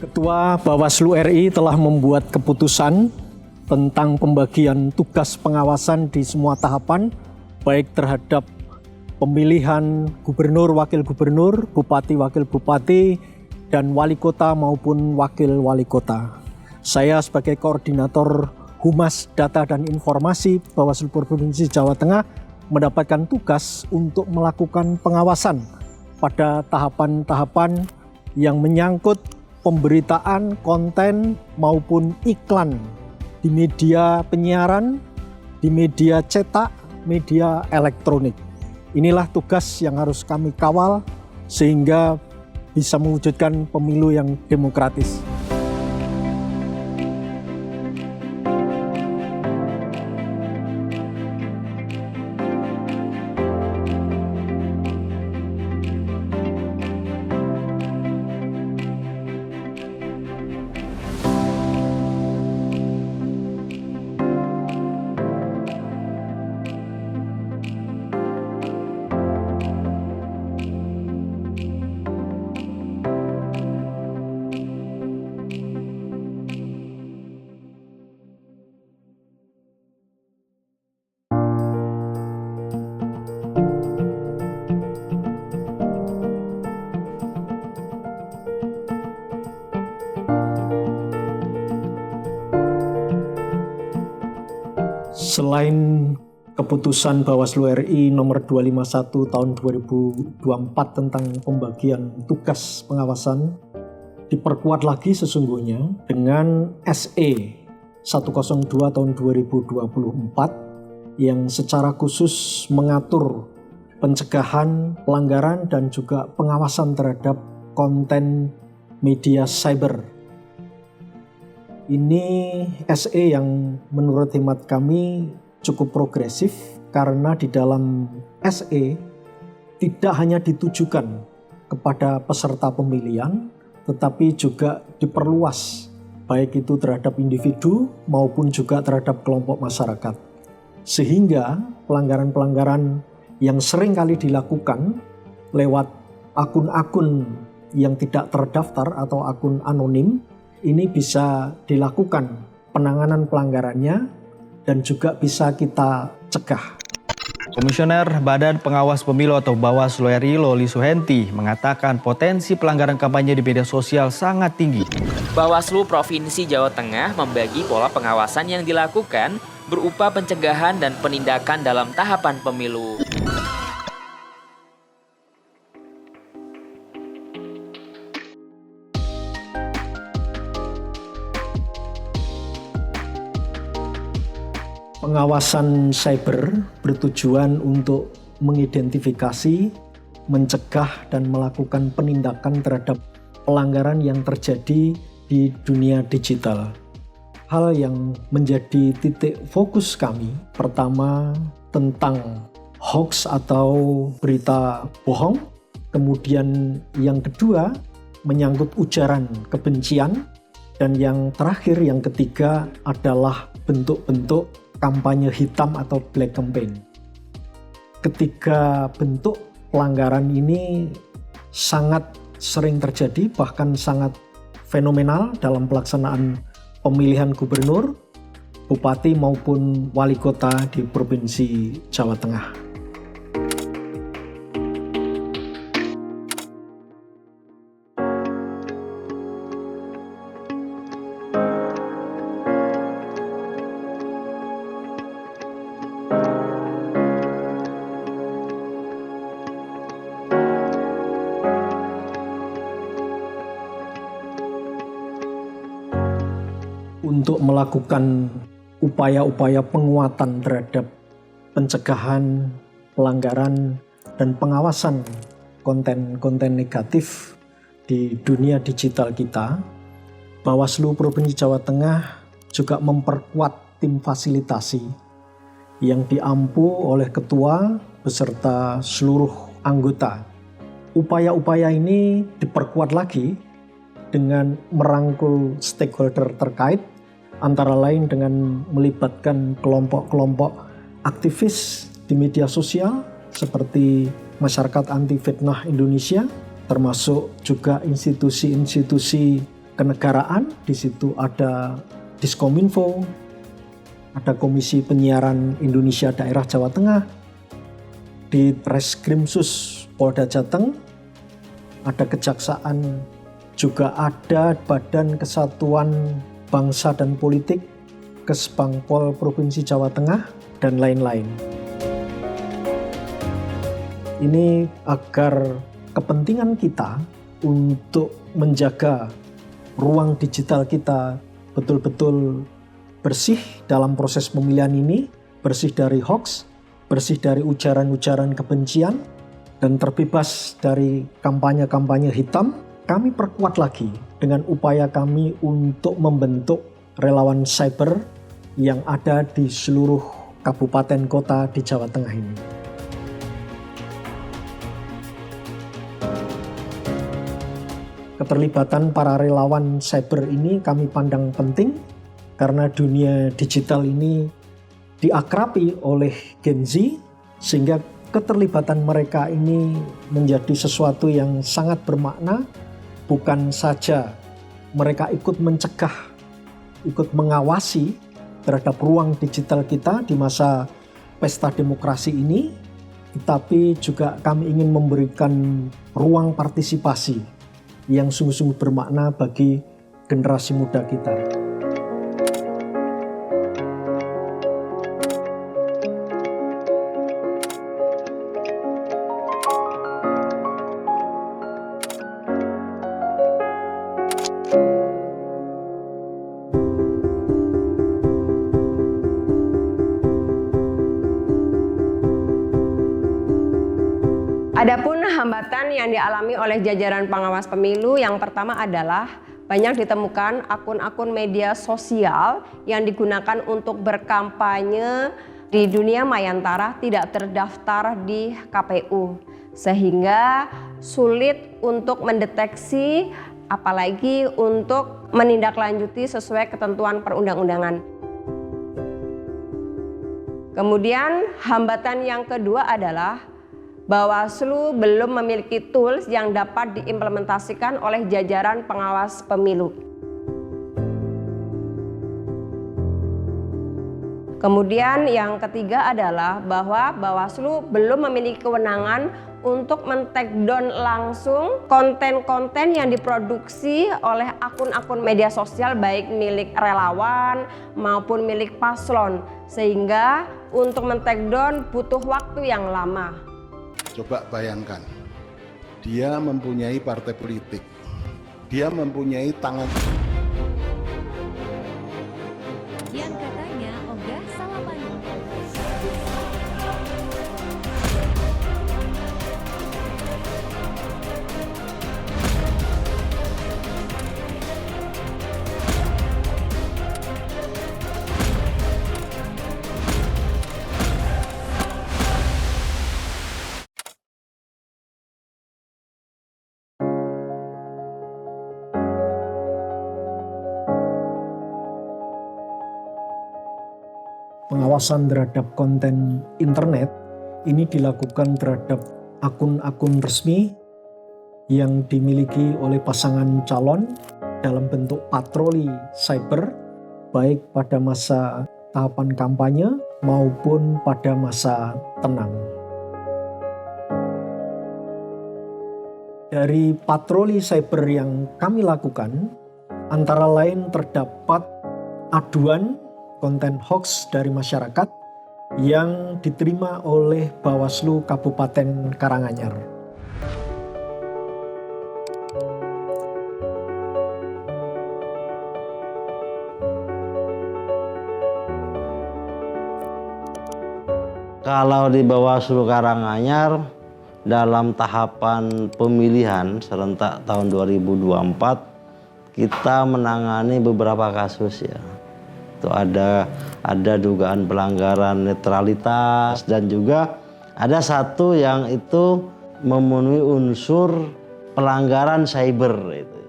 Ketua Bawaslu RI telah membuat keputusan tentang pembagian tugas pengawasan di semua tahapan, baik terhadap pemilihan gubernur, wakil gubernur, bupati, wakil bupati, dan wali kota maupun wakil wali kota. Saya sebagai koordinator Humas Data dan Informasi Bawaslu Provinsi Jawa Tengah mendapatkan tugas untuk melakukan pengawasan pada tahapan-tahapan yang menyangkut pemberitaan, konten maupun iklan di media penyiaran, di media cetak, media elektronik. Inilah tugas yang harus kami kawal sehingga bisa mewujudkan pemilu yang demokratis. Selain keputusan Bawaslu RI nomor 251 tahun 2024 tentang pembagian tugas pengawasan, diperkuat lagi sesungguhnya dengan SE 102 tahun 2024 yang secara khusus mengatur pencegahan, pelanggaran, dan juga pengawasan terhadap konten media cyber. Ini SE yang menurut hemat kami cukup progresif karena di dalam SE tidak hanya ditujukan kepada peserta pemilihan, tetapi juga diperluas baik itu terhadap individu maupun juga terhadap kelompok masyarakat. Sehingga pelanggaran-pelanggaran yang sering kali dilakukan lewat akun-akun yang tidak terdaftar atau akun anonim, ini bisa dilakukan penanganan pelanggarannya dan juga bisa kita cegah. Komisioner Badan Pengawas Pemilu atau Bawaslu RI Loli Suhenti mengatakan potensi pelanggaran kampanye di media sosial sangat tinggi. Bawaslu Provinsi Jawa Tengah membagi pola pengawasan yang dilakukan berupa pencegahan dan penindakan dalam tahapan pemilu. Pengawasan cyber bertujuan untuk mengidentifikasi, mencegah, dan melakukan penindakan terhadap pelanggaran yang terjadi di dunia digital. Hal yang menjadi titik fokus kami, pertama tentang hoax atau berita bohong, kemudian yang kedua menyangkut ujaran kebencian, dan yang terakhir, yang ketiga adalah bentuk-bentuk kampanye hitam atau black campaign. Ketiga bentuk pelanggaran ini sangat sering terjadi, bahkan sangat fenomenal dalam pelaksanaan pemilihan gubernur, bupati maupun wali kota di Provinsi Jawa Tengah. Untuk melakukan upaya-upaya penguatan terhadap pencegahan, pelanggaran, dan pengawasan konten-konten negatif di dunia digital kita, Bawaslu Provinsi Jawa Tengah juga memperkuat tim fasilitasi yang diampu oleh ketua beserta seluruh anggota. Upaya-upaya ini diperkuat lagi dengan merangkul stakeholder terkait, antara lain dengan melibatkan kelompok-kelompok aktivis di media sosial seperti Masyarakat Anti Fitnah Indonesia, termasuk juga institusi-institusi kenegaraan, di situ ada Diskominfo, ada Komisi Penyiaran Indonesia Daerah Jawa Tengah, di Reskrimsus Polda Jateng, ada Kejaksaan, juga ada Badan Kesatuan Bangsa dan Politik, Kesbangpol Provinsi Jawa Tengah, dan lain-lain. Ini agar kepentingan kita untuk menjaga ruang digital kita betul-betul bersih dalam proses pemilihan ini, bersih dari hoax, bersih dari ujaran-ujaran kebencian, dan terbebas dari kampanye-kampanye hitam. Kami perkuat lagi dengan upaya kami untuk membentuk relawan cyber yang ada di seluruh kabupaten kota di Jawa Tengah ini. Keterlibatan para relawan cyber ini kami pandang penting karena dunia digital ini diakrabi oleh Gen Z, sehingga keterlibatan mereka ini menjadi sesuatu yang sangat bermakna. Bukan saja mereka ikut mencegah, ikut mengawasi terhadap ruang digital kita di masa pesta demokrasi ini, tetapi juga kami ingin memberikan ruang partisipasi yang sungguh-sungguh bermakna bagi generasi muda kita. Adapun hambatan yang dialami oleh jajaran pengawas pemilu yang pertama adalah banyak ditemukan akun-akun media sosial yang digunakan untuk berkampanye di dunia mayantara tidak terdaftar di KPU, sehingga sulit untuk mendeteksi apalagi untuk menindaklanjuti sesuai ketentuan perundang-undangan. Kemudian hambatan yang kedua adalah Bawaslu belum memiliki tools yang dapat diimplementasikan oleh jajaran pengawas pemilu. Kemudian yang ketiga adalah bahwa Bawaslu belum memiliki kewenangan untuk men-take down langsung konten-konten yang diproduksi oleh akun-akun media sosial baik milik relawan maupun milik paslon, sehingga untuk men-take down butuh waktu yang lama. Coba bayangkan, dia mempunyai partai politik, dia mempunyai tangan. Yang katanya ogah salaman. Pengawasan terhadap konten internet ini dilakukan terhadap akun-akun resmi yang dimiliki oleh pasangan calon dalam bentuk patroli cyber, baik pada masa tahapan kampanye maupun pada masa tenang. Dari patroli cyber yang kami lakukan, antara lain terdapat aduan konten hoax dari masyarakat yang diterima oleh Bawaslu Kabupaten Karanganyar. Kalau di Bawaslu Karanganyar dalam tahapan pemilihan serentak tahun 2024 kita menangani beberapa kasus ya. Itu ada dugaan pelanggaran netralitas dan juga ada satu yang itu memenuhi unsur pelanggaran cyber itu.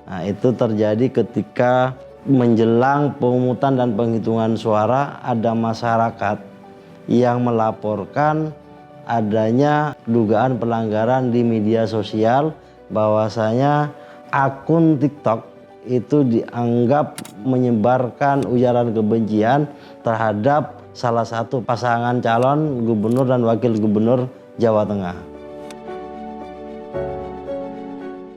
Nah, itu terjadi ketika menjelang pemungutan dan penghitungan suara ada masyarakat yang melaporkan adanya dugaan pelanggaran di media sosial bahwasanya akun TikTok itu dianggap menyebarkan ujaran kebencian terhadap salah satu pasangan calon gubernur dan wakil gubernur Jawa Tengah.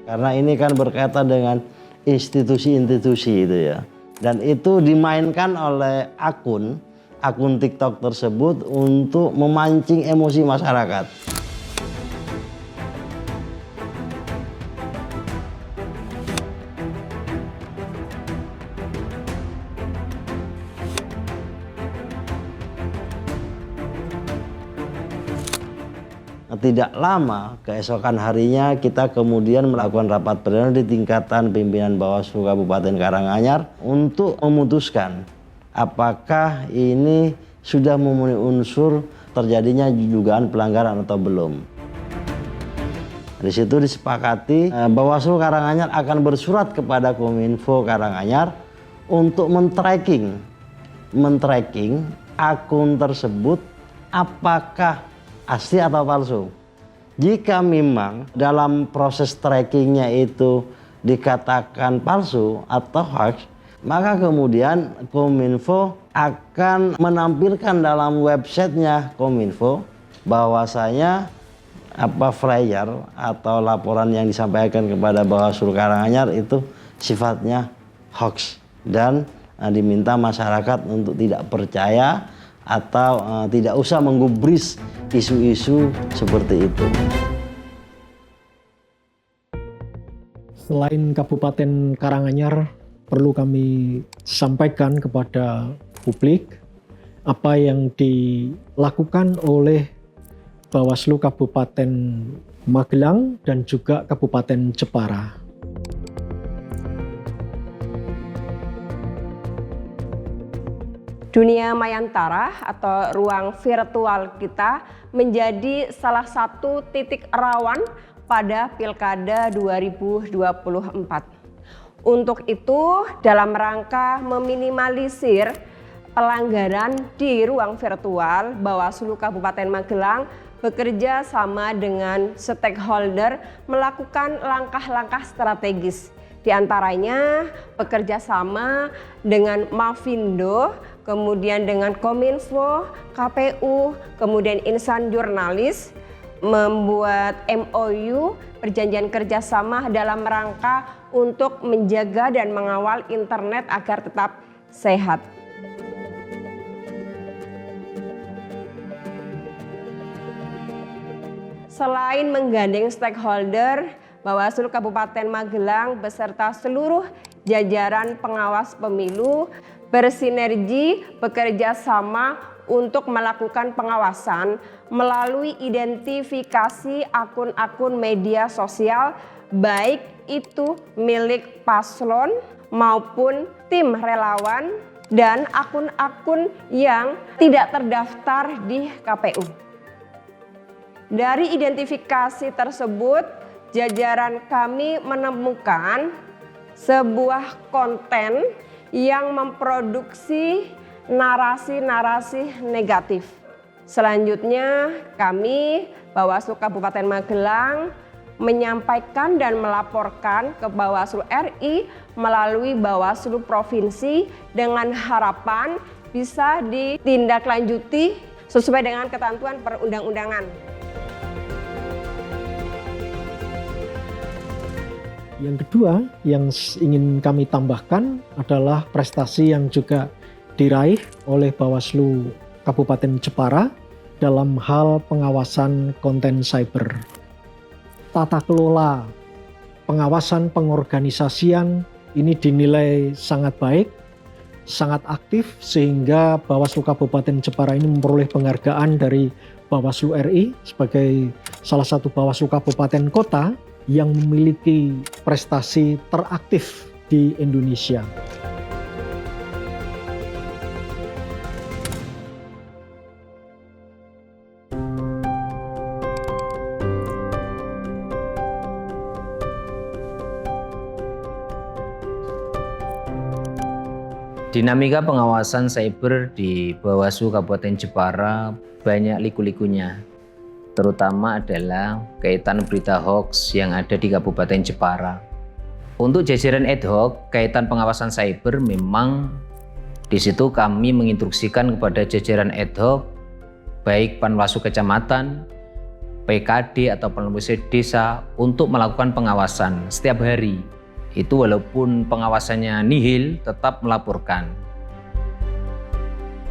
Karena ini kan berkaitan dengan institusi-institusi itu ya. Dan itu dimainkan oleh akun TikTok tersebut untuk memancing emosi masyarakat. Tidak lama keesokan harinya kita kemudian melakukan rapat pleno di tingkatan pimpinan Bawaslu Kabupaten Karanganyar untuk memutuskan apakah ini sudah memenuhi unsur terjadinya dugaan pelanggaran atau belum. Di situ disepakati Bawaslu Karanganyar akan bersurat kepada Kominfo Karanganyar untuk men-tracking akun tersebut apakah asli atau palsu. Jika memang dalam proses trackingnya itu dikatakan palsu atau hoax, maka kemudian Kominfo akan menampilkan dalam websitenya Kominfo bahwasanya flyer atau laporan yang disampaikan kepada Bawaslu Karanganyar itu sifatnya hoax dan diminta masyarakat untuk tidak percaya atau tidak usah menggubris isu-isu seperti itu. Selain Kabupaten Karanganyar, perlu kami sampaikan kepada publik apa yang dilakukan oleh Bawaslu Kabupaten Magelang dan juga Kabupaten Jepara. Dunia Mayantara atau ruang virtual kita menjadi salah satu titik rawan pada Pilkada 2024. Untuk itu, dalam rangka meminimalisir pelanggaran di ruang virtual, Bawaslu Kabupaten Magelang bekerja sama dengan stakeholder melakukan langkah-langkah strategis. Di antaranya bekerja sama dengan Mavindo, kemudian dengan Kominfo, KPU, kemudian insan jurnalis, membuat MOU, perjanjian kerjasama dalam rangka untuk menjaga dan mengawal internet agar tetap sehat. Selain menggandeng stakeholder, Bawaslu Kabupaten Magelang beserta seluruh jajaran pengawas pemilu bersinergi bekerja sama untuk melakukan pengawasan melalui identifikasi akun-akun media sosial baik itu milik paslon maupun tim relawan dan akun-akun yang tidak terdaftar di KPU. Dari identifikasi tersebut, jajaran kami menemukan sebuah konten yang memproduksi narasi-narasi negatif. Selanjutnya kami Bawaslu Kabupaten Magelang menyampaikan dan melaporkan ke Bawaslu RI melalui Bawaslu Provinsi dengan harapan bisa ditindaklanjuti sesuai dengan ketentuan perundang-undangan. Yang kedua yang ingin kami tambahkan adalah prestasi yang juga diraih oleh Bawaslu Kabupaten Jepara dalam hal pengawasan konten cyber. Tata kelola pengawasan pengorganisasian ini dinilai sangat baik, sangat aktif sehingga Bawaslu Kabupaten Jepara ini memperoleh penghargaan dari Bawaslu RI sebagai salah satu Bawaslu Kabupaten Kota yang memiliki prestasi teraktif di Indonesia. Dinamika pengawasan cyber di Bawaslu Kabupaten Jepara banyak liku-likunya. Terutama adalah kaitan berita hoax yang ada di Kabupaten Jepara. Untuk jajaran ad hoc kaitan pengawasan cyber, memang di situ kami menginstruksikan kepada jajaran ad hoc baik Panwaslu Kecamatan, PKD atau Panwaslu Desa untuk melakukan pengawasan setiap hari. Itu walaupun pengawasannya nihil tetap melaporkan.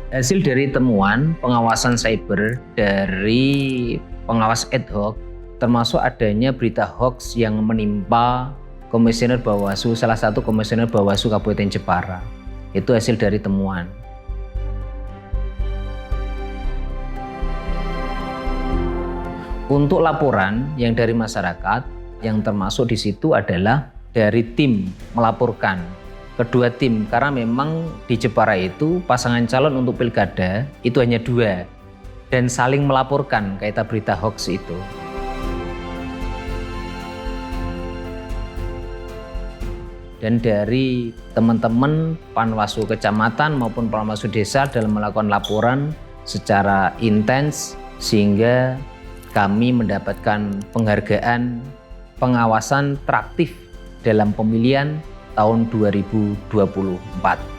Hasil dari temuan pengawasan cyber dari pengawas ad hoc termasuk adanya berita hoax yang menimpa Komisioner Bawaslu, salah satu Komisioner Bawaslu Kabupaten Jepara. Itu hasil dari temuan. Untuk laporan yang dari masyarakat, yang termasuk di situ adalah dari tim melaporkan. Kedua tim, karena memang di Jepara itu pasangan calon untuk pilkada itu hanya 2 dan saling melaporkan kaitan berita hoax itu. Dan dari teman-teman Panwaslu Kecamatan maupun Panwaslu Desa dalam melakukan laporan secara intens sehingga kami mendapatkan penghargaan pengawasan teraktif dalam pemilihan tahun 2024.